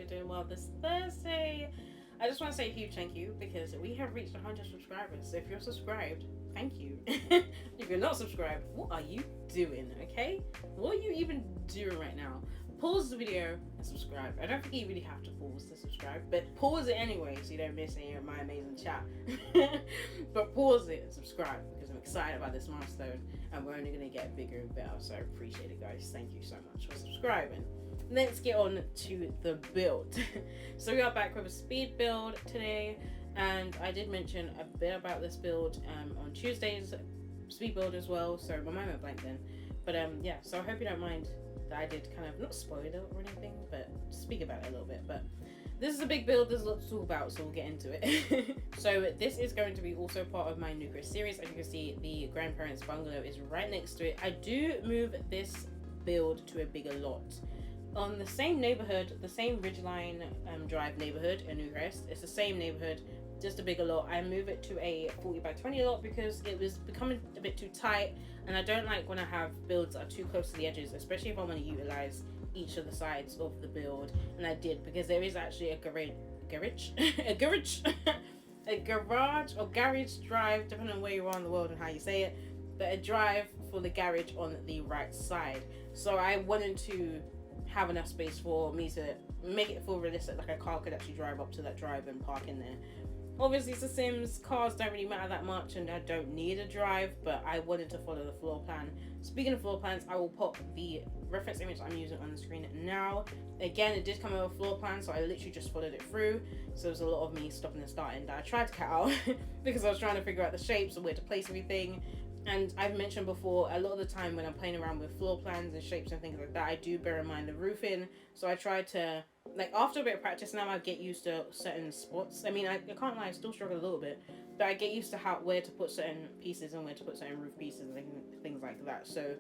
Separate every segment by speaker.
Speaker 1: doing well this Thursday. I just want to say a huge thank you because we have reached 100 subscribers. So if you're subscribed, thank you. If you're not subscribed, what are you doing, okay? What are you even doing right now? Pause the video and subscribe. I don't think you really have to pause to subscribe, but pause it anyway so you don't miss any of my amazing chat. But pause it and subscribe because I'm excited about this milestone and we're only going to get bigger and better. So I appreciate it, guys. Thank you so much for subscribing. Let's get on to the build. So we are back with a speed build today, and I did mention a bit about this build on Tuesday's speed build as well, so my mind went blank then. But yeah, so I hope you don't mind that I did kind of not spoil it or anything, but speak about it a little bit. But this is a big build, there's a lot to talk about, so we'll get into it. So this is going to be also part of my Newcrest series. As you can see, the grandparents bungalow is right next to it. I do move this build to a bigger lot on the same neighborhood, the same Ridgeline Drive neighborhood in Newcrest. It's the same neighborhood, just a bigger lot. I move it to a 40 by 20 lot because it was becoming a bit too tight, and I don't like when I have builds that are too close to the edges, especially if I want to utilize each of the sides of the build. And I did, because there is actually a garage or garage drive, depending on where you are in the world and how you say it, but a drive for the garage on the right side. So I wanted to have enough space for me to make it feel realistic, like a car could actually drive up to that drive and park in there. Obviously it's The Sims, cars don't really matter that much and I don't need a drive, but I wanted to follow the floor plan. Speaking of floor plans, I will pop the reference image I'm using on the screen now. Again, it did come with a floor plan, so I literally just followed it through, so there's a lot of me stopping and starting that I tried to cut out because I was trying to figure out the shapes and where to place everything. And I've mentioned before, a lot of the time when I'm playing around with floor plans and shapes and things like that, I do bear in mind the roofing. So I try to, like, after a bit of practice now, I get used to certain spots. I mean, I can't lie, I still struggle a little bit, but I get used to where to put certain pieces and where to put certain roof pieces and things like that. So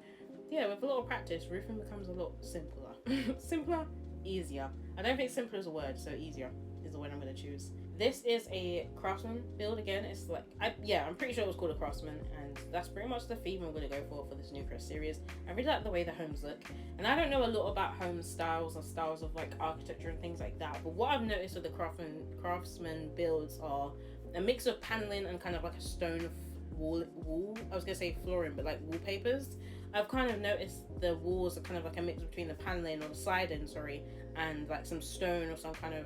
Speaker 1: yeah, with a lot of practice, roofing becomes a lot simpler. Simpler, easier. I don't think simpler is a word, so easier is the word I'm going to choose. This is a Craftsman build again. It's like, I'm pretty sure it was called a Craftsman, and that's pretty much the theme I'm going to go for this Newcrest series. I really like the way the homes look, and I don't know a lot about home styles and styles of like architecture and things like that, but what I've noticed with the Craftsman builds are a mix of paneling and kind of like a stone wall, I was going to say flooring, but like wallpapers. I've kind of noticed the walls are kind of like a mix between the paneling or the siding, and like some stone or some kind of,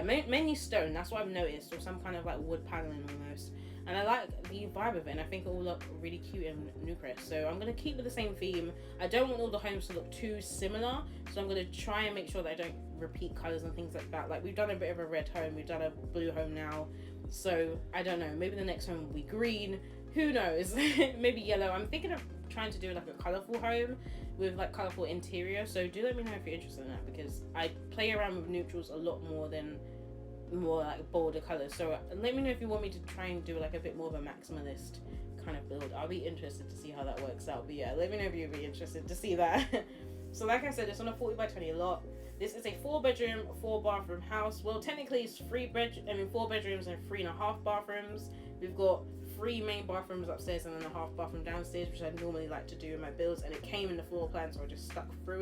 Speaker 1: mainly stone, that's what I've noticed, or some kind of like wood paneling almost. And I like the vibe of it, and I think it will look really cute in Newcrest. So I'm going to keep with the same theme. I don't want all the homes to look too similar, so I'm going to try and make sure that I don't repeat colours and things like that. Like, we've done a bit of a red home, we've done a blue home now, so I don't know, maybe the next home will be green, who knows. Maybe yellow. I'm thinking of trying to do like a colourful home with like colourful interior, so do let me know if you're interested in that, because I play around with neutrals a lot more like bolder colours. So let me know if you want me to try and do like a bit more of a maximalist kind of build. I'll be interested to see how that works out, but yeah, let me know if you'd be interested to see that. So like I said, it's on a 40 by 20 lot. This is a 4-bedroom, 4-bathroom house. Well, technically it's 4 bedrooms and 3.5 bathrooms. We've got 3 main bathrooms upstairs and then a half bathroom downstairs, which I normally like to do in my builds, and it came in the floor plan, so I just stuck with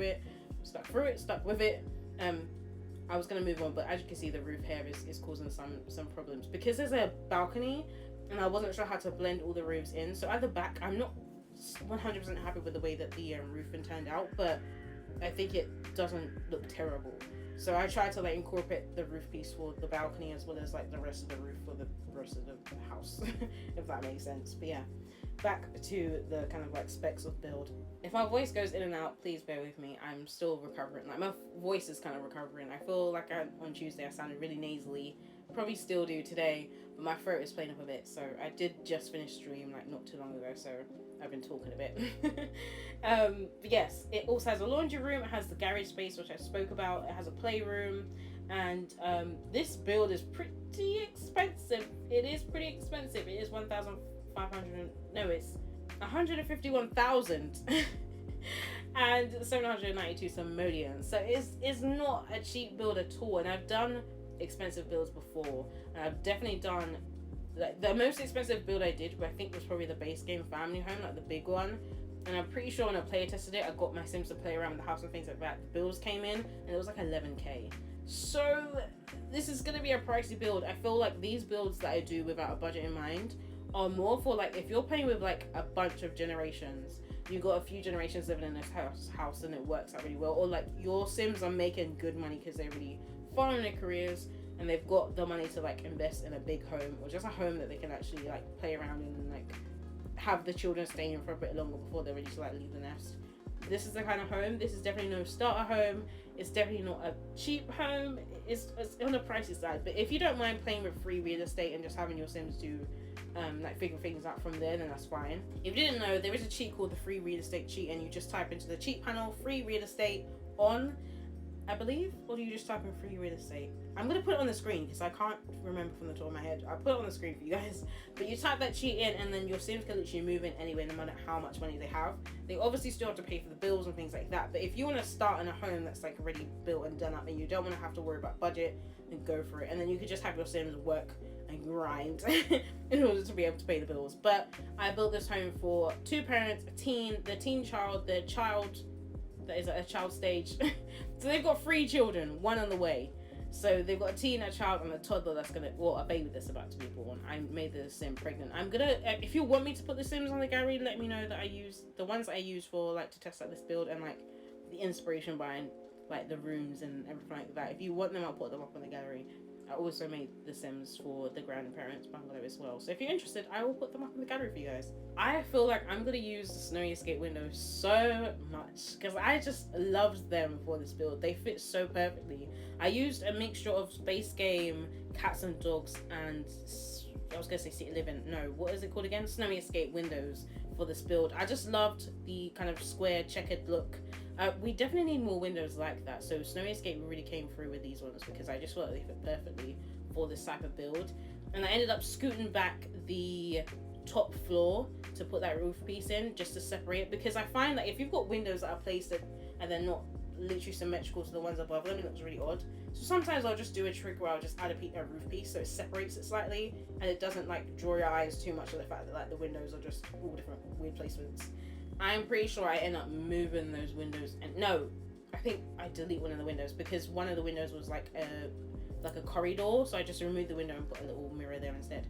Speaker 1: it. I was going to move on, but as you can see, the roof here is causing some problems because there's a balcony and I wasn't sure how to blend all the roofs in. So at the back, I'm not 100% happy with the way that the roofing turned out, but I think it doesn't look terrible. So I tried to like incorporate the roof piece for the balcony as well as like the rest of the roof for the rest of the house, if that makes sense. But yeah, back to the kind of like specs of build. If my voice goes in and out, please bear with me. I'm still recovering. Like, my voice is kind of recovering. I feel like on Tuesday I sounded really nasally. Probably still do today, but my throat is playing up a bit. So I did just finish stream like not too long ago, so I've been talking a bit. But yes, it also has a laundry room. It has the garage space, which I spoke about. It has a playroom, and this build is pretty expensive. It is pretty expensive. It is 1,500. No, it's 151,000 and 792 simoleons. So it's not a cheap build at all. And I've done expensive builds before, and I've definitely done like the most expensive build I did, but I think was probably the base game family home, like the big one. And I'm pretty sure when I play tested it, I got my Sims to play around with the house and things like that. The bills came in and it was like 11k. So this is gonna be a pricey build. I feel like these builds that I do without a budget in mind are more for like if you're playing with like a bunch of generations, you've got a few generations living in this house and it works out really well, or like your Sims are making good money because they're really far in their careers and they've got the money to like invest in a big home or just a home that they can actually like play around in and like have the children staying in for a bit longer before they're ready to like leave the nest. This is the kind of home. This is definitely no starter home. It's definitely not a cheap home. It's on the pricey side. But if you don't mind playing with free real estate and just having your Sims do like figure things out from there, then that's fine. If you didn't know, there is a cheat called the free real estate cheat, and you just type into the cheat panel free real estate on, I believe, or do you just type in free real estate? I'm gonna put it on the screen because I can't remember from the top of my head. I'll put it on the screen for you guys. But you type that cheat in and then your Sims can literally move in anywhere no matter how much money they have. They obviously still have to pay for the bills and things like that. But if you want to start in a home that's like already built and done up and you don't want to have to worry about budget, then go for it. And then you could just have your Sims work and grind in order to be able to pay the bills. But I built this home for 2 parents, a teen, the child that is at a child stage. So they've got 3 children, 1 on the way. So they've got a teen, a child, and a toddler that's gonna, well, a baby that's about to be born. I made the Sim pregnant. I'm gonna, if you want me to put the Sims on the gallery, let me know that I use the ones that I use for like to test out this build and like the inspiration behind like the rooms and everything like that. If you want them, I'll put them up on the gallery. I also made the Sims for the grandparents bungalow as well. So if you're interested, I will put them up in the gallery for you guys. I feel like I'm gonna use the Snowy Escape windows so much because I just loved them for this build. They fit so perfectly. I used a mixture of Space Game, Cats and Dogs, and I was gonna say City Living. No, what is it called again? Snowy Escape windows for this build. I just loved the kind of square checkered look. We definitely need more windows like that. So Snowy Escape really came through with these ones because I just thought they fit perfectly for this type of build. And I ended up scooting back the top floor to put that roof piece in just to separate it, because I find that if you've got windows that are placed and they're not literally symmetrical to the ones above them, it looks really odd. So sometimes I'll just do a trick where I'll just add a roof piece so it separates it slightly and it doesn't like draw your eyes too much to the fact that like the windows are just all different weird placements. I'm pretty sure I end up moving those windows, and no, I think I delete one of the windows because one of the windows was like a corridor, so I just removed the window and put a little mirror there instead.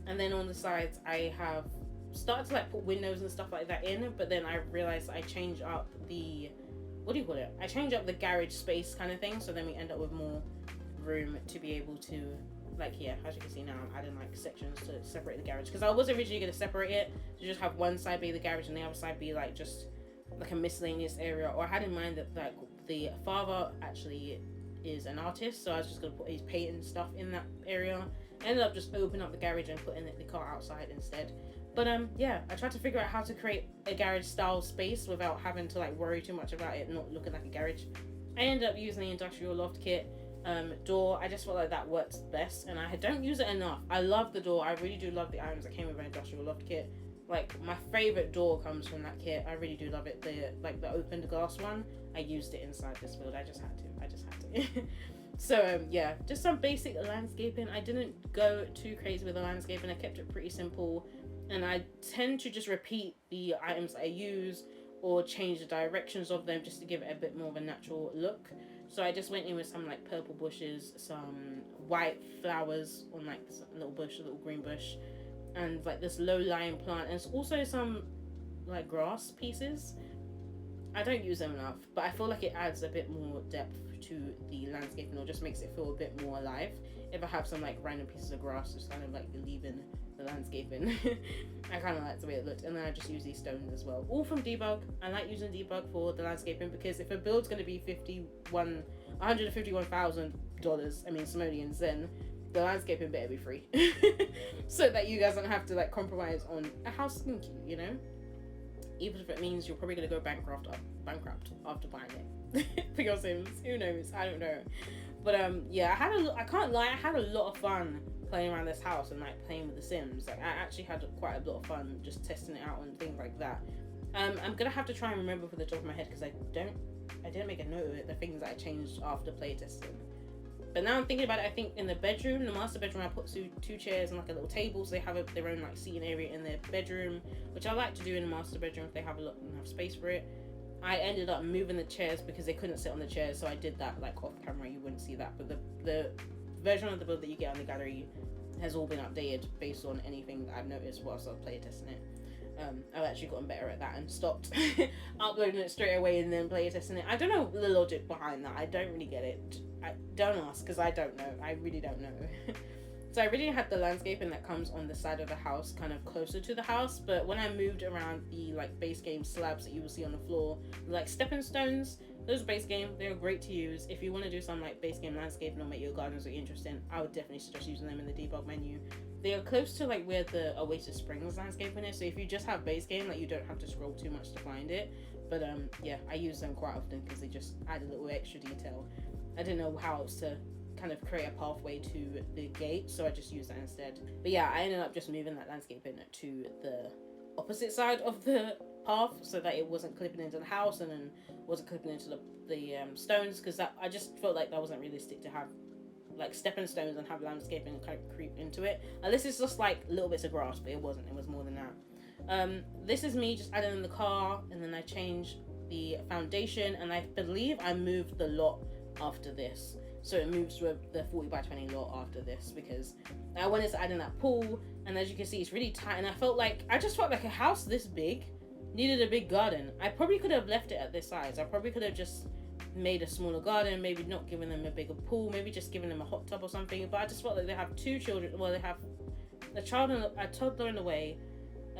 Speaker 1: And then on the sides I have started to like put windows and stuff like that in, but then I realized I changed up the, what do you call it? I changed up the garage space kind of thing, so then we end up with more room to be able to, like here, as you can see now, I'm adding like sections to separate the garage, because I was originally going to separate it to just have one side be the garage and the other side be like just like a miscellaneous area. Or I had in mind that like the father actually is an artist, so I was just going to put his painting stuff in that area. I ended up just opening up the garage and putting the car outside instead. But yeah, I tried to figure out how to create a garage style space without having to like worry too much about it not looking like a garage. I ended up using the industrial loft kit door. I just felt like that works best, and I don't use it enough. I love the door. I really do love the items that came with an industrial loft kit. Like my favorite door comes from that kit. I really do love it. The opened glass one, I used it inside this build. I just had to. So yeah, just some basic landscaping. I didn't go too crazy with the landscaping. I kept it pretty simple, and I tend to just repeat the items I use or change the directions of them just to give it a bit more of a natural look. So I just went in with some like purple bushes, some white flowers on like this little bush, a little green bush, and like this low-lying plant, and also some like grass pieces. I don't use them enough, but I feel like it adds a bit more depth to the landscaping, or just makes it feel a bit more alive if I have some like random pieces of grass just kind of like leaving the landscaping. I kind of like the way it looked. And then I just use these stones as well, all from Debug. I like using Debug for the landscaping because if a build's going to be $151,000, I mean simoleons, then the landscaping better be free so that you guys don't have to like compromise on a house looking cute, you know, even if it means you're probably going to go bankrupt after buying it for your Sims. Who knows? I don't know. But yeah, I can't lie, I had a lot of fun playing around this house and like playing with the Sims. Like I actually had quite a lot of fun just testing it out and things like that. I'm gonna have to try and remember for the top of my head because I didn't make a note of it, the things that I changed after playtesting. But now I'm thinking about it, I think in the bedroom, the master bedroom, I put 2 chairs and like a little table, so they have their own like seating area in their bedroom, which I like to do in the master bedroom if they have enough space for it. I ended up moving the chairs because they couldn't sit on the chairs, so I did that like off camera. You wouldn't see that, but the version of the build that you get on the gallery has all been updated based on anything that I've noticed whilst I was playtesting it. I've actually gotten better at that and stopped uploading it straight away and then playtesting it. I don't know the logic behind that. I don't really get it. Don't ask, because I don't know. I really don't know. So I really had the landscaping that comes on the side of the house kind of closer to the house, but when I moved around the like base game slabs that you will see on the floor, like stepping stones, those are base game. They're great to use if you want to do some like base game landscaping or make your gardens look interesting. I would definitely suggest using them in the debug menu. They are close to like where the Oasis Springs landscaping is, so if you just have base game, like you don't have to scroll too much to find it. But yeah, I use them quite often because they just add a little extra detail. I didn't know how else to kind of create a pathway to the gate, so I just used that instead. But yeah, I ended up just moving that landscaping to the opposite side of the path so that it wasn't clipping into the house and then wasn't clipping into the stones, because that I just felt like that wasn't realistic to have like stepping stones and have landscaping kind of creep into it, unless it's just like little bits of grass, but it wasn't. It was more than that. This is me just adding in the car, and then I changed the foundation, and I believe I moved the lot after this. So it moves with the 40 by 20 lot after this, because I wanted to add in that pool, and as you can see, it's really tight, and I just felt like a house this big needed a big garden. I probably could have left it at this size. I probably could have just made a smaller garden, maybe not giving them a bigger pool, maybe just giving them a hot tub or something, but I just felt like they have two children. Well, they have a toddler in the way,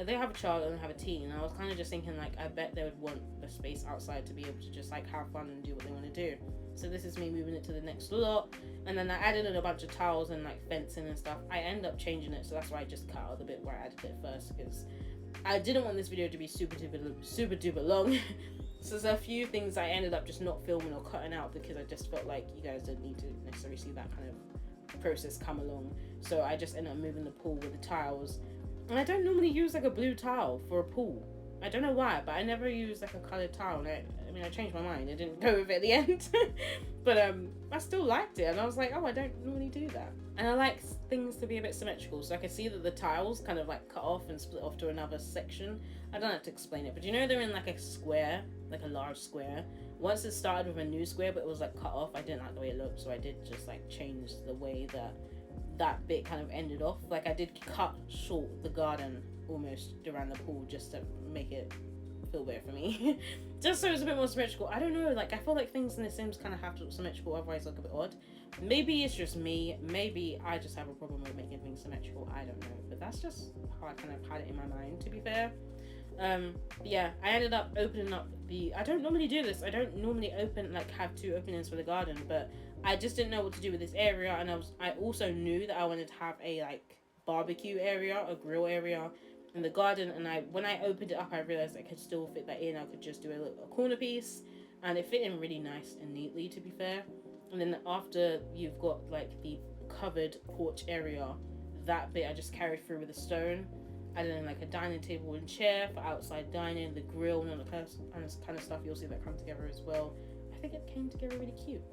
Speaker 1: they have a child and they have a teen, and I was kind of just thinking like, I bet they would want the space outside to be able to just like have fun and do what they want to do. So this is me moving it to the next lot, and then I added in a bunch of tiles and like fencing and stuff. I end up changing it, so that's why I just cut out the bit where I added it first, because I didn't want this video to be super duper long. So there's a few things I ended up just not filming or cutting out because I just felt like you guys didn't need to necessarily see that kind of process come along. So I just ended up moving the pool with the tiles. And I don't normally use like a blue tile for a pool. I don't know why, but I never use like a coloured tile. And I changed my mind. I didn't go with it at the end. But I still liked it. And I was like, oh, I don't normally do that. And I like things to be a bit symmetrical. So I could see that the tiles kind of like cut off and split off to another section. I don't have to explain it. But you know they're in like a square, like a large square. Once it started with a new square, but it was like cut off, I didn't like the way it looked. So I did just like change the way that bit kind of ended off. Like I did cut short the garden almost around the pool just to make it feel better for me. Just so it's a bit more symmetrical. I don't know, like I feel like things in The Sims kind of have to look symmetrical, otherwise they look a bit odd. Maybe it's just me, maybe I just have a problem with making things symmetrical, I don't know, but that's just how I kind of had it in my mind, to be fair. Yeah, I ended up opening up I don't normally do this, I don't normally have two openings for the garden, but I just didn't know what to do with this area, and I also knew that I wanted to have a like barbecue area, a grill area in the garden, and when I opened it up, I realized I could still fit that in. I could just do a corner piece, and it fit in really nice and neatly, to be fair. And then after you've got like the covered porch area, that bit I just carried through with a stone. And then like a dining table and chair for outside dining, the grill and all the kind of stuff. You'll see that come together as well. I think it came together really cute.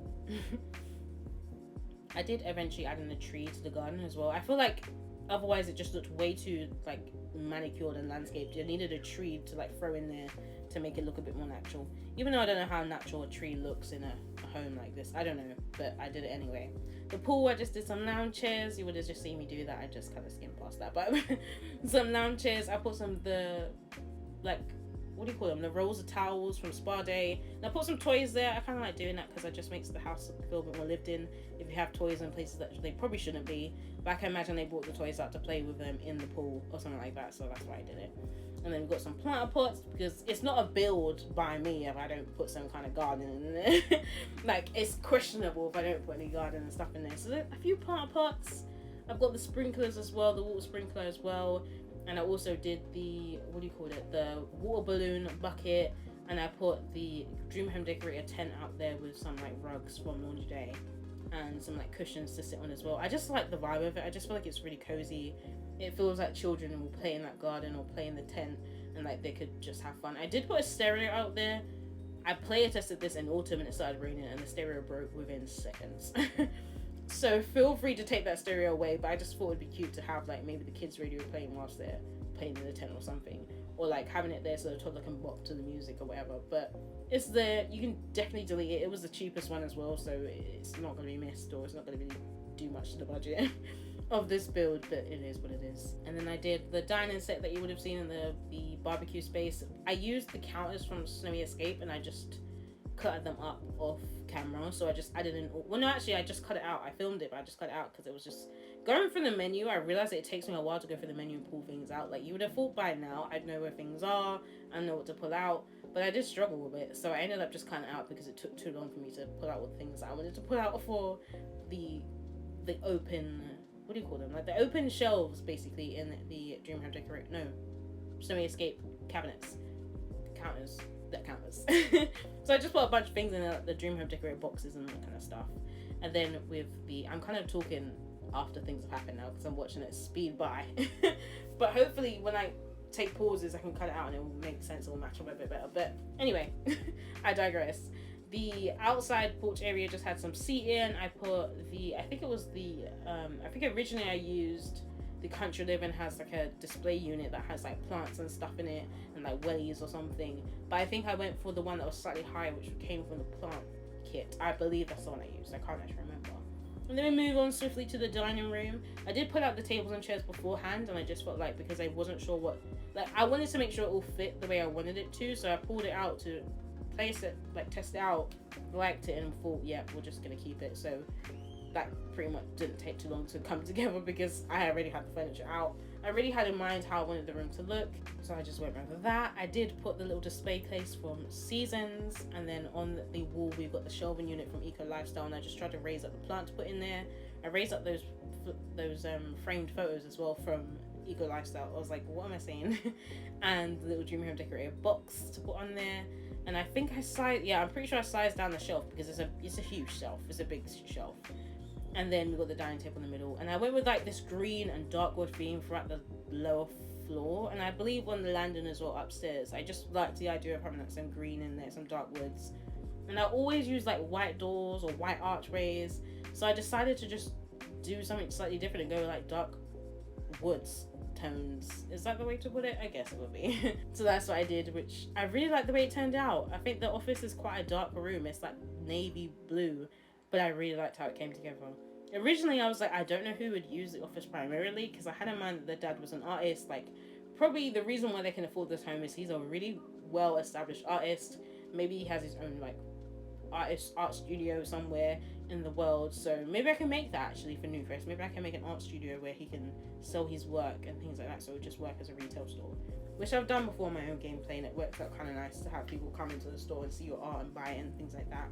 Speaker 1: I did eventually add in a tree to the garden as well. I feel like otherwise it just looked way too like manicured and landscaped. You needed a tree to like throw in there to make it look a bit more natural. Even though I don't know how natural a tree looks in a home like this. I don't know, but I did it anyway. The pool, I just did some lounge chairs. You would have just seen me do that. I just kind of skimmed past that, but some lounge chairs. I put some what do you call them? The rolls of towels from Spa Day. And I put some toys there. I kind of like doing that because it just makes the house feel a bit more lived in. If you have toys in places that they probably shouldn't be. But I can imagine they brought the toys out to play with them in the pool or something like that. So that's why I did it. And then we've got some planter pots because it's not a build by me if I don't put some kind of garden in there. Like, it's questionable if I don't put any garden and stuff in there. So there's a few planter pots. I've got the sprinklers as well, the water sprinkler as well. And I also did the water balloon bucket, and I put the Dream Home Decorator tent out there with some like rugs from Laundry Day and some like cushions to sit on as well. I just like the vibe of it. I just feel like it's really cozy. It feels like children will play in that garden or play in the tent and like they could just have fun. I did put a stereo out there. I play tested this in autumn and it started raining and the stereo broke within seconds. So feel free to take that stereo away, but I just thought it'd be cute to have like maybe the kids' radio playing whilst they're playing in the tent or something, or like having it there so the toddler can bop to the music or whatever. But it's there, you can definitely delete it. It was the cheapest one as well, so it's not going to be missed, or it's not going to really do much to the budget of this build, but it is what it is. And then I did the dining set that you would have seen in the barbecue space. I used the counters from Snowy Escape and I just cut them up off camera, so I just added in, well no, actually I just cut it out. I filmed it, but I just cut it out because it was just going through the menu. I realized that it takes me a while to go through the menu and pull things out. Like, you would have thought by now I'd know where things are, I know what to pull out, but I did struggle with it, so I ended up just cutting it out because it took too long for me to pull out all the things that I wanted to pull out for the open, what do you call them, like the open shelves basically in the Dream Home Decorate, no, Snowy Escape cabinets, counters. So I just put a bunch of things in the Dream Home Decorate boxes and that kind of stuff. And then with I'm kind of talking after things have happened now because I'm watching it speed by. But hopefully when I take pauses I can cut it out and it will make sense, it will match up a bit better. But anyway, I digress. The outside porch area just had some seating. I put I think originally I used the Country Living has like a display unit that has like plants and stuff in it and like wellies or something, but I think I went for the one that was slightly higher, which came from the plant kit. I believe that's the one I used, I can't actually remember. And then we move on swiftly to the dining room. I did put out the tables and chairs beforehand, and I just felt like, because I wasn't sure what, like I wanted to make sure it all fit the way I wanted it to, so I pulled it out to place it, like test it out, liked it, and thought, yeah, we're just gonna keep it. So that pretty much didn't take too long to come together because I already had the furniture out. I already had in mind how I wanted the room to look, so I just went around with that. I did put the little display case from Seasons, and then on the wall we've got the shelving unit from Eco Lifestyle, and I just tried to raise up the plant to put in there. I raised up those framed photos as well from Eco Lifestyle. I was like, what am I saying? And the little Dream Home Decorator box to put on there. And I think I'm pretty sure I sized down the shelf because it's a huge shelf. It's a big shelf. And then we got the dining table in the middle, and I went with like this green and dark wood theme throughout the lower floor, and I believe on the landing as well upstairs. I just liked the idea of having like some green in there, some dark woods, and I always use like white doors or white archways, so I decided to just do something slightly different and go like dark woods tones. Is that the way to put it? I guess it would be. So that's what I did, which I really like the way it turned out. I think the office is quite a dark room. It's like navy blue, but I really liked how it came together. Originally, I was like, I don't know who would use the office primarily, because I had in mind that the dad was an artist. Like, probably the reason why they can afford this home is he's a really well-established artist. Maybe he has his own, like, art studio somewhere in the world. So maybe I can make that, actually, for Newcrest. Maybe I can make an art studio where he can sell his work and things like that, so it would just work as a retail store. Which I've done before in my own gameplay, and it works out kind of nice to have people come into the store and see your art and buy it and things like that.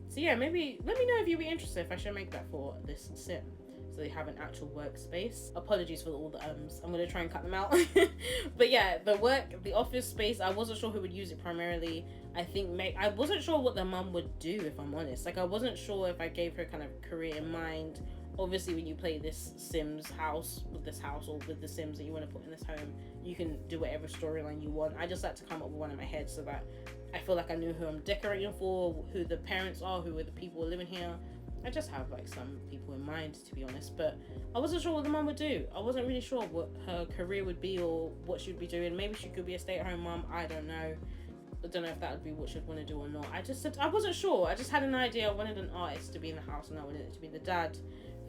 Speaker 1: So yeah, maybe let me know if you'd be interested if I should make that for this sim, so they have an actual workspace. Apologies for all the I'm gonna try and cut them out. But yeah, the office space, I wasn't sure who would use it primarily. I wasn't sure what the mum would do, if I'm honest. Like, I wasn't sure if I gave her kind of career in mind. Obviously, when you play this Sims house, with this house, or with the Sims that you want to put in this home, you can do whatever storyline you want. I just like to come up with one in my head so that I feel like I knew who I'm decorating for, who the parents are, who are the people living here. I just have like some people in mind, to be honest, but I wasn't sure what the mum would do. I wasn't really sure what her career would be or what she'd be doing. Maybe she could be a stay-at-home mum. I don't know. I don't know if that would be what she'd want to do or not. I wasn't sure. I just had an idea. I wanted an artist to be in the house, and I wanted it to be the dad.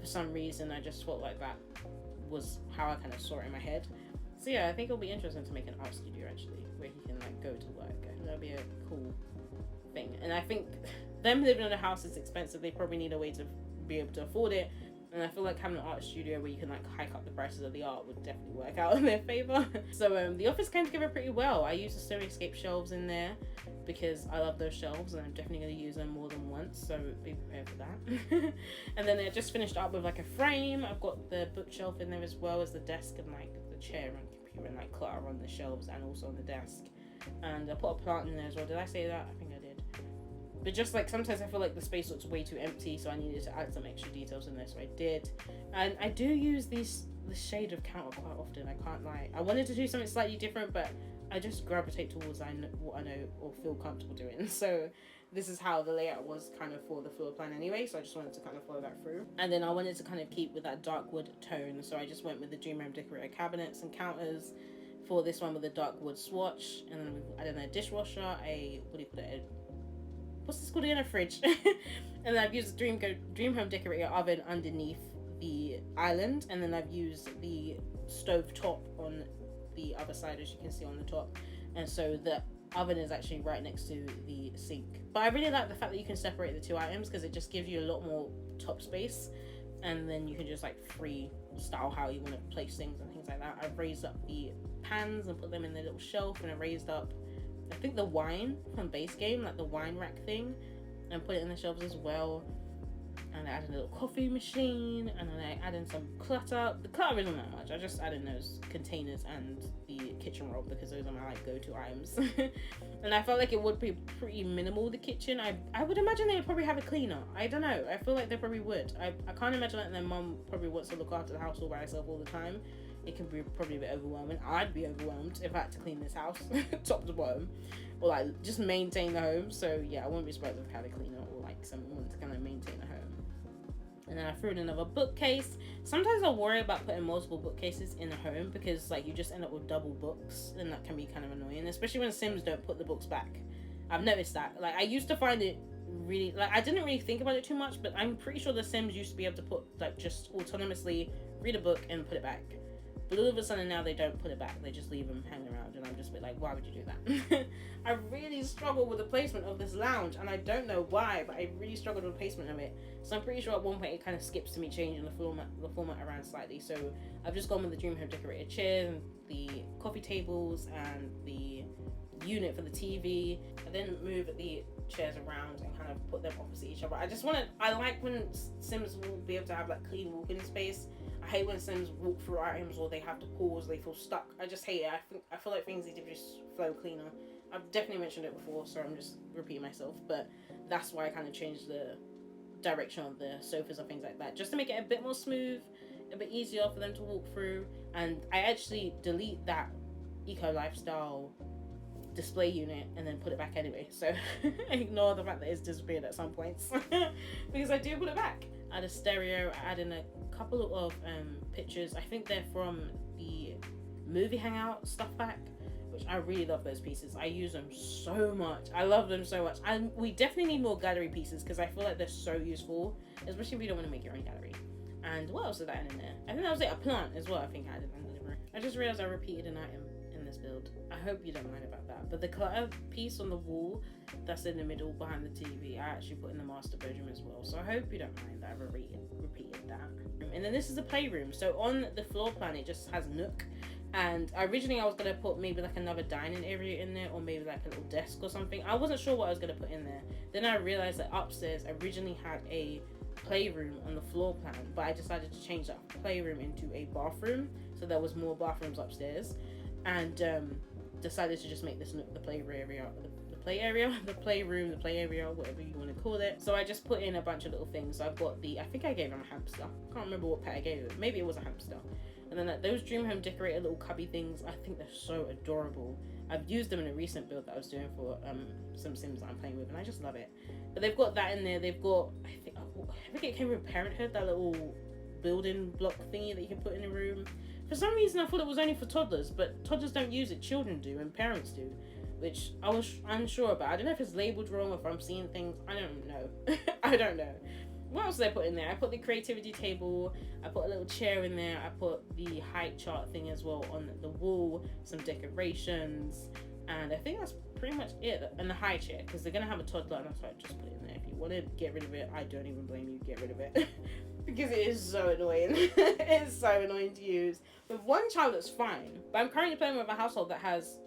Speaker 1: For some reason, I just felt like that was how I kind of saw it in my head. So yeah, I think it'll be interesting to make an art studio, actually, where he can like go to work. I think that'll be a cool thing. And I think them living in a house is expensive. They probably need a way to be able to afford it. And I feel like having an art studio where you can like hike up the prices of the art would definitely work out in their favor. So the office came together pretty well. I used the Snowy Escape shelves in there because I love those shelves, and I'm definitely going to use them more than once, so be prepared for that. And then I just finished up with like a frame. I've got the bookshelf in there as well as the desk and like the chair and computer and like clutter on the shelves and also on the desk. And I put a plant in there as well. Did I say that? I think I did. But just like sometimes I feel like the space looks way too empty, so I needed to add some extra details in there, so I did. And I do use the shade of counter quite often, I can't lie. I wanted to do something slightly different, but I just gravitate towards what I know or feel comfortable doing. So this is how the layout was kind of for the floor plan anyway, so I just wanted to kind of follow that through. And then I wanted to kind of keep with that dark wood tone, so I just went with the Dream Home Decorator cabinets and counters for this one with the dark wood swatch. And then I don't know, dishwasher, what's this called again, a fridge. And then I've used the Dream Home Decorator oven underneath the island, and then I've used the stove top on the other side, as you can see on the top, and so the oven is actually right next to the sink. But I really like the fact that you can separate the two items, because it just gives you a lot more top space, and then you can just like freestyle how you want to place things and things like that. I've raised up the pans and put them in the little shelf, and I raised up, I think, the wine from base game, like the wine rack thing, and put it in the shelves as well. And I added a little coffee machine, and then I added some clutter. The clutter isn't that much. I just added those containers and the kitchen roll, because those are my like go-to items. And I felt like it would be pretty minimal, the kitchen. I would imagine they would probably have a cleaner. I don't know. I feel like they probably would. I can't imagine that their mum probably wants to look after the house all by herself all the time. It can be probably a bit overwhelming. I'd be overwhelmed if I had to clean this house top to bottom, or like just maintain the home. So yeah, I wouldn't be surprised if I had a cleaner or like someone to kind of maintain the home. And then I threw in another bookcase. Sometimes I worry about putting multiple bookcases in a home, because like you just end up with double books, and that can be kind of annoying, especially when Sims don't put the books back. I've noticed that. Like I used to find it really, like I didn't really think about it too much, but I'm pretty sure the Sims used to be able to put like just autonomously read a book and put it back. But all of a sudden now they don't put it back. They just leave them hanging around, and I'm just a bit like, why would you do that? I really struggle with the placement of this lounge, and I don't know why, but I really struggled with the placement of it. So I'm pretty sure at one point it kind of skips to me changing the format around slightly. So I've just gone with the Dream Home Decorated chairs and the coffee tables and the unit for the TV. I then move the chairs around and kind of put them opposite each other. I like when Sims will be able to have like clean walking space. I hate when Sims walk through items, or they have to pause, they feel stuck. I just hate it. I feel like things need to just flow cleaner. I've definitely mentioned it before, so I'm just repeating myself, but that's why I kind of changed the direction of the sofas and things like that, just to make it a bit more smooth, a bit easier for them to walk through. And I actually delete that eco lifestyle display unit and then put it back anyway, so ignore the fact that it's disappeared at some points because I do put it back. I add a stereo, I add in a couple of pictures. I think they're from the movie hangout stuff pack, which I really love those pieces. I use them so much. I love them so much. And we definitely need more gallery pieces, because I feel like they're so useful, especially if you don't want to make your own gallery. And what else did I add in there? I think that was it. A plant as well, I think I added in there. I just realized I repeated an item in this build. I hope you don't mind about that. But the clutter piece on the wall that's in the middle behind the TV, I actually put in the master bedroom as well. So I hope you don't mind that I repeated that. And then this is the playroom. So on the floor plan, it just has nook. And originally I was going to put maybe like another dining area in there, or maybe like a little desk or something. I wasn't sure what I was going to put in there. Then I realized that upstairs originally had a playroom on the floor plan, but I decided to change that playroom into a bathroom, so there was more bathrooms upstairs, and decided to just make this the play area, whatever you want to call it. So I just put in a bunch of little things. So I've got I think I gave him a hamster. I can't remember what pet I gave him. Maybe it was a hamster. And then those Dream Home Decorator little cubby things, I think they're so adorable. I've used them in a recent build that I was doing for some Sims that I'm playing with, and I just love it. But they've got that in there. They've got, I think it came with Parenthood, that little building block thingy that you can put in a room. For some reason I thought it was only for toddlers, but toddlers don't use it, children do, and parents do, which I was unsure about. I don't know if it's labeled wrong or if I'm seeing things. I don't know. I don't know. What else did I put in there? I put the creativity table, I put a little chair in there, I put the height chart thing as well on the wall, some decorations, and I think that's pretty much it. And the high chair, because they're going to have a toddler, and that's why I just put it in there. If you want to get rid of it, I don't even blame you, get rid of it. Because it is so annoying. It is so annoying to use. With one child, it's fine. But I'm currently playing with a household that has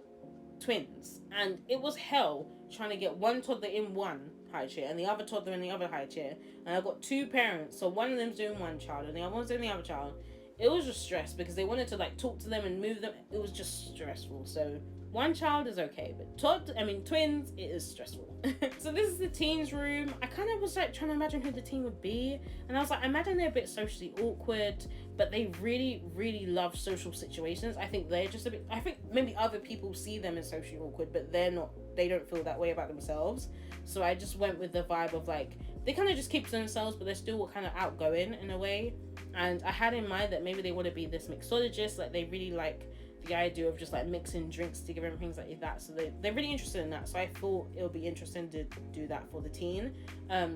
Speaker 1: twins, and it was hell trying to get one toddler in one high chair and the other toddler in the other high chair, and I've got two parents, so one of them's doing one child and the other one's doing the other child. it was just stress because they wanted to like talk to them and move them. It was just stressful. So one child is okay, but twins, it is stressful. So this is the teens room. I kind of was like trying to imagine who the teen would be, and I was like, I imagine they're a bit socially awkward, but they really, really love social situations. I think they're just a bit, I think maybe other people see them as socially awkward, but they don't feel that way about themselves. So I just went with the vibe of like, they kind of just keep to themselves, but they're still kind of outgoing in a way. And I had in mind that maybe they want to be this mixologist, like they really like the idea of just like mixing drinks together and things like that. So they're really interested in that. So I thought it would be interesting to do that for the teen.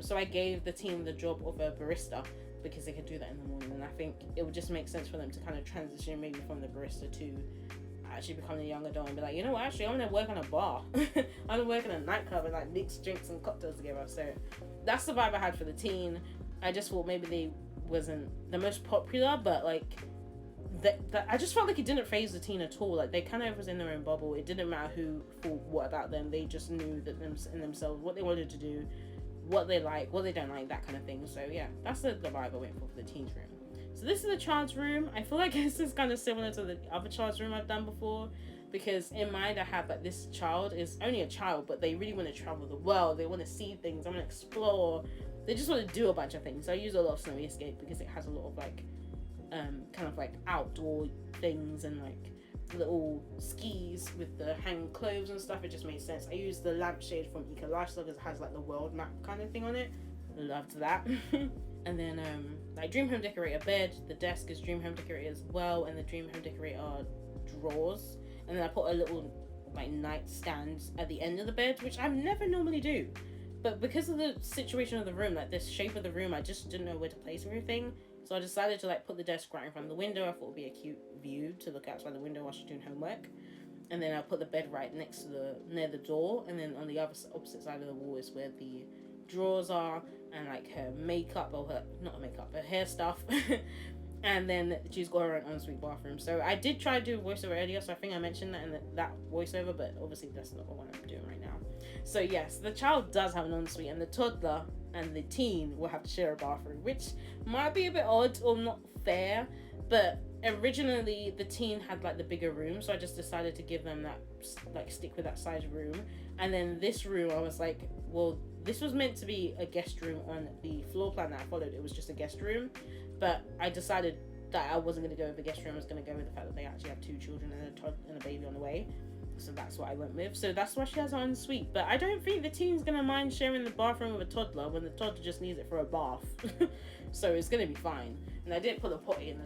Speaker 1: So I gave the teen the job of a barista because they could do that in the morning. And I think it would just make sense for them to kind of transition maybe from the barista to actually becoming a young adult and be like, you know what, actually I'm gonna work on a bar. I'm gonna work in a nightclub and like mix drinks and cocktails together. So that's the vibe I had for the teen. I just thought maybe they wasn't the most popular, but like I just felt like it didn't phase the teen at all. Like they kind of was in their own bubble. It didn't matter who thought what about them. They just knew that in themselves what they wanted to do, what they like, what they don't like, that kind of thing. So yeah, that's the vibe I went for the teen's room. So this is the child's room. I feel like this is kind of similar to the other child's room I've done before, because in mind I have like this child is only a child, but they really want to travel the world. They want to see things. They want to explore. They just want to do a bunch of things. So I use a lot of Snowy Escape because it has a lot of like kind of like outdoor things and like little skis with the hang clothes and stuff. It just made sense. I used the lampshade from Eco Lifestyle because it has like the world map kind of thing on it. Loved that. And then like Dream Home Decorator bed, the desk is Dream Home Decorator as well, and the Dream Home Decorator drawers. And then I put a little like nightstand at the end of the bed, which I never normally do, but because of the situation of the room, like this shape of the room, I just didn't know where to place everything. So I decided to like put the desk right in front of the window. I thought it would be a cute view to look outside the window while she's doing homework. And then I put the bed right next to near the door, and then on the opposite side of the wall is where the drawers are and like her makeup, or her hair stuff. And then she's got her own ensuite bathroom. So I did try to do a voiceover earlier, so I think I mentioned that in that voiceover, but obviously that's not the one I'm doing right now. So yes, the child does have an ensuite, and the toddler and the teen will have to share a bathroom, which might be a bit odd or not fair, but originally the teen had like the bigger room, so I just decided to give them that, like stick with that size room. And then this room, I was like, well, this was meant to be a guest room on the floor plan that I followed. It was just a guest room, but I decided that I wasn't going to go with the guest room. I was going to go with the fact that they actually have 2 children and a baby on the way. So that's what I went with. So that's why she has her ensuite. But I don't think the teen's going to mind sharing the bathroom with a toddler when the toddler just needs it for a bath. So it's going to be fine. And I didn't put the potty in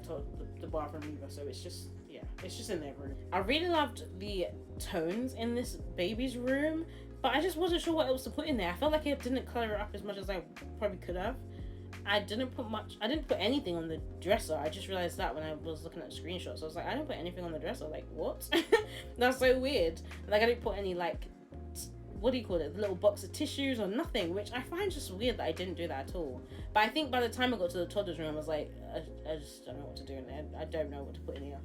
Speaker 1: the bathroom either. So it's just, yeah, it's just in their room. I really loved the tones in this baby's room, but I just wasn't sure what else to put in there. I felt like it didn't color it up as much as I probably could have. I didn't put anything on the dresser. I just realized that when I was looking at the screenshots. I was like, I didn't put anything on the dresser. Like, what? That's so weird. Like, I didn't put any, like, what do you call it? The little box of tissues or nothing, which I find just weird that I didn't do that at all. But I think by the time I got to the toddler's room, I was like, I just don't know what to do in there. I don't know what to put in here.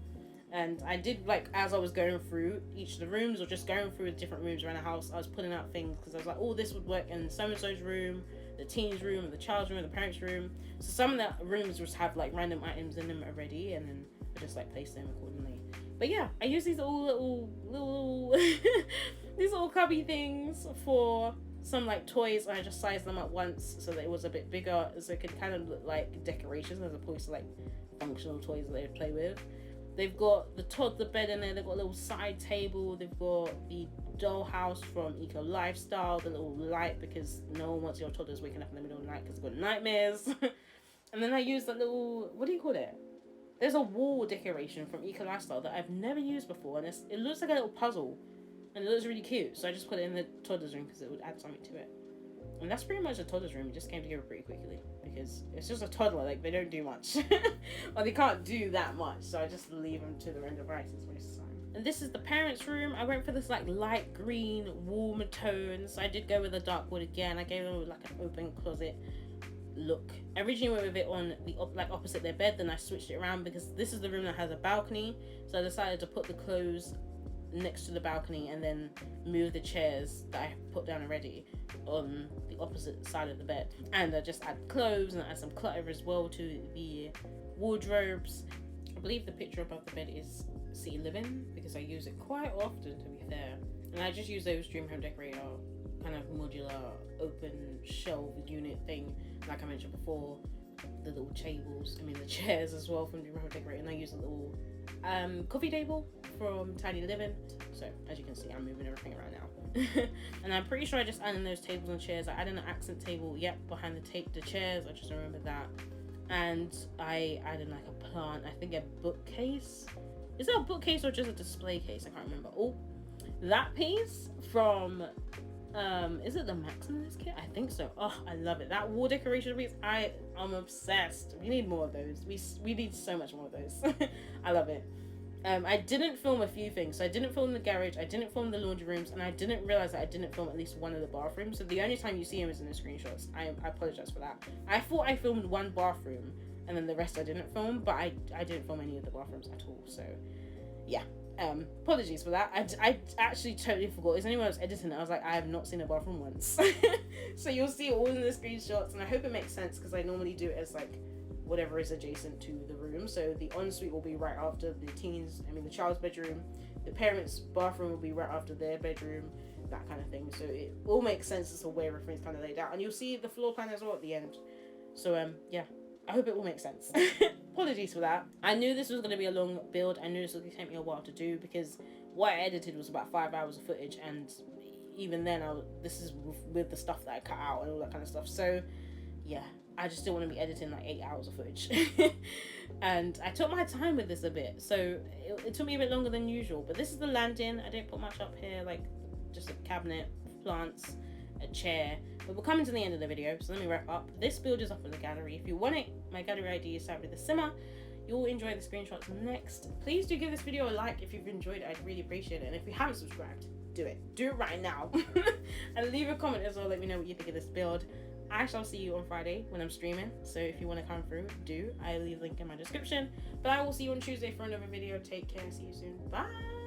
Speaker 1: And I did, like, as I was going through each of the rooms or just going through the different rooms around the house, I was putting out things because I was like, oh, this would work in so-and-so's room, the teen's room, the child's room, the parents' room. So some of the rooms just have like random items in them already, and then I just like place them accordingly. But yeah, I use these little these little cubby things for some like toys, and I just sized them up once so that it was a bit bigger, so it could kind of look like decorations as opposed to like functional toys that they would play with. They've got the toddler bed in there, they've got a little side table, they've got the dollhouse from Eco Lifestyle, the little light because no one wants your toddlers waking up in the middle of the night because they've got nightmares. And then I used that little, what do you call it? There's a wall decoration from Eco Lifestyle that I've never used before, and it looks like a little puzzle, and it looks really cute, so I just put it in the toddler's room because it would add something to it. And that's pretty much the toddler's room. It just came together pretty quickly because it's just a toddler, like they don't do much. Or they can't do that much, so I just leave them to their own devices most of the time. And this is the parents' room. I went for this like light green warmer tones. I did go with a dark wood again. I gave them like an open closet look. I originally went with it on the opposite their bed, then I switched it around because this is the room that has a balcony, so I decided to put the clothes next to the balcony and then move the chairs that I put down already on the opposite side of the bed. And I just add clothes and add some clutter as well to the wardrobes. I believe the picture above the bed is City Living because I use it quite often, to be fair. And I just use those Dream Home Decorator kind of modular open shelf unit thing, like I mentioned before. The little tables, the chairs as well from Dream Home Decorator, and I use a little coffee table from Tiny Living. So as you can see, I'm moving everything around now. And I'm pretty sure I just added those tables and chairs. I added an accent table, behind the chairs. I just remember that. And I added like a plant, I think a bookcase. Is that a bookcase or just a display case? I can't remember. Oh, that piece from is it the Maximalist kit? I think so. Oh, I love it. That wall decoration piece, I'm obsessed. We need more of those. We need so much more of those. I love it. I didn't film a few things. So I didn't film the garage, I didn't film the laundry rooms, and I didn't realize that I didn't film at least one of the bathrooms. So the only time you see him is in the screenshots. I apologize for that. I thought I filmed one bathroom and then the rest I didn't film, but I didn't film any of the bathrooms at all. So yeah. Apologies for that. I actually totally forgot. As anyone was editing it, I was like, I have not seen a bathroom once. So you'll see it all in the screenshots, and I hope it makes sense because I normally do it as like whatever is adjacent to the room. So the ensuite will be right after the the child's bedroom. The parents' bathroom will be right after their bedroom, that kind of thing. So it all makes sense as to where everything's kind of laid out, and you'll see the floor plan as well at the end. So yeah. I hope it will make sense. Apologies for that. I knew this was going to be a long build. I knew this was going to take me a while to do because what I edited was about 5 hours of footage, and even then, this is with the stuff that I cut out and all that kind of stuff. So yeah, I just didn't want to be editing like 8 hours of footage. And I took my time with this a bit, so it took me a bit longer than usual. But this is the landing. I didn't put much up here, like just a cabinet, plants, a chair. But we're coming to the end of the video, so let me wrap up. This build is up in the gallery. If you want it, my gallery ID is Sabythesimmer. You'll enjoy the screenshots next. Please do give this video a like if you've enjoyed it. I'd really appreciate it. And if you haven't subscribed, do it. Do it right now. And leave a comment as well. Let me know what you think of this build. I shall see you on Friday when I'm streaming. So if you want to come through, do. I leave a link in my description. But I will see you on Tuesday for another video. Take care. See you soon. Bye.